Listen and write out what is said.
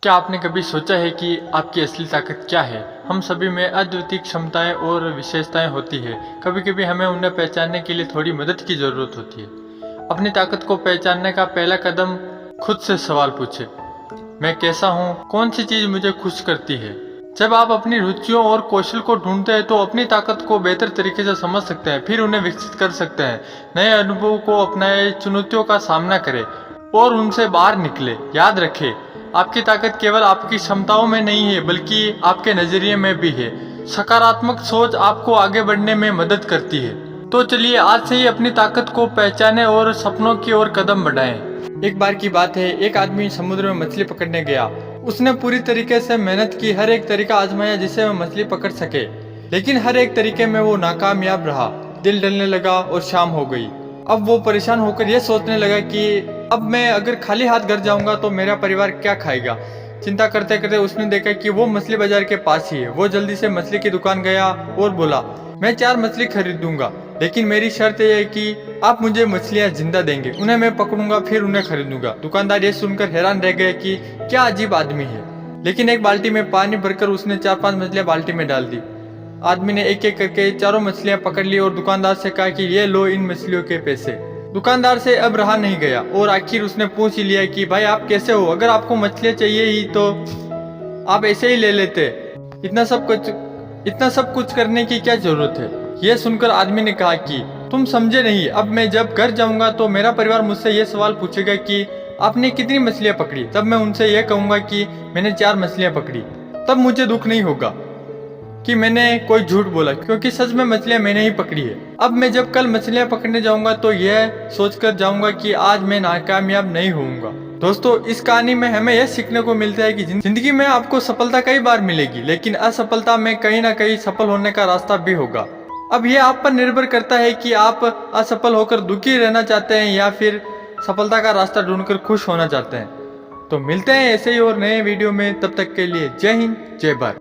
क्या आपने कभी सोचा है कि आपकी असली ताकत क्या है? हम सभी में अद्वितीय क्षमताएं और विशेषताएं होती है। कभी कभी हमें उन्हें पहचानने के लिए थोड़ी मदद की जरूरत होती है। अपनी ताकत को पहचानने का पहला कदम खुद से सवाल पूछे, मैं कैसा हूँ? कौन सी चीज मुझे खुश करती है? जब आप अपनी रुचियों और कौशल को ढूंढते हैं तो अपनी ताकत को बेहतर तरीके से समझ सकते हैं, फिर उन्हें विकसित कर सकते हैं। नए अनुभव को अपनाए, चुनौतियों का सामना करें और उनसे बाहर निकले। याद रखें, आपकी ताकत केवल आपकी क्षमताओं में नहीं है बल्कि आपके नजरिए में भी है। सकारात्मक सोच आपको आगे बढ़ने में मदद करती है। तो चलिए आज से ही अपनी ताकत को पहचानें और सपनों की ओर कदम बढ़ाएं। एक बार की बात है, एक आदमी समुद्र में मछली पकड़ने गया। उसने पूरी तरीके से मेहनत की, हर एक तरीका आजमाया जिससे वह मछली पकड़ सके, लेकिन हर एक तरीके में वो नाकामयाब रहा। दिल डलने लगा और शाम हो गई। अब वो परेशान होकर यह सोचने लगा कि अब मैं अगर खाली हाथ घर जाऊंगा तो मेरा परिवार क्या खाएगा। चिंता करते करते उसने देखा कि वो मछली बाजार के पास ही है। वो जल्दी से मछली की दुकान गया और बोला, मैं 4 मछली खरीदूंगा, लेकिन मेरी शर्त यह है कि आप मुझे मछलियां जिंदा देंगे। उन्हें मैं पकड़ूंगा फिर उन्हें खरीदूंगा। दुकानदार ये सुनकर हैरान रह गए कि क्या अजीब आदमी है, लेकिन एक बाल्टी में पानी भरकर उसने 4-5 मछलियां बाल्टी में डाल दी। आदमी ने एक एक करके 4 मछलियां पकड़ ली और दुकानदार से कहा कि ये लो इन मछलियों के पैसे। दुकानदार से अब रहा नहीं गया और आखिर उसने पूछ ही लिया कि भाई आप कैसे हो? अगर आपको मछलियां चाहिए ही तो आप ऐसे ही ले लेते, इतना सब कुछ करने की क्या जरूरत है? यह सुनकर आदमी ने कहा कि तुम समझे नहीं, अब मैं जब घर जाऊंगा तो मेरा परिवार मुझसे यह सवाल पूछेगा कि आपने कितनी मछलियां पकड़ी। तब मैं उनसे यह कहूंगा कि मैंने 4 मछलियां पकड़ी। तब मुझे दुख नहीं होगा कि मैंने कोई झूठ बोला, क्योंकि सच में मछलियां मैंने ही पकड़ी है। अब मैं जब कल मछलियां पकड़ने जाऊंगा तो यह सोचकर जाऊंगा कि आज मैं नाकामयाब नहीं होऊंगा। दोस्तों, इस कहानी में हमें यह सीखने को मिलता है कि जिंदगी में आपको सफलता कई बार मिलेगी, लेकिन असफलता में कहीं ना कहीं सफल होने का रास्ता भी होगा। अब यह आप पर निर्भर करता है कि आप असफल होकर दुखी रहना चाहते हैं या फिर सफलता का रास्ता ढूंढकर खुश होना चाहते हैं। तो मिलते हैं ऐसे ही और नए वीडियो में, तब तक के लिए जय हिंद, जय भारत।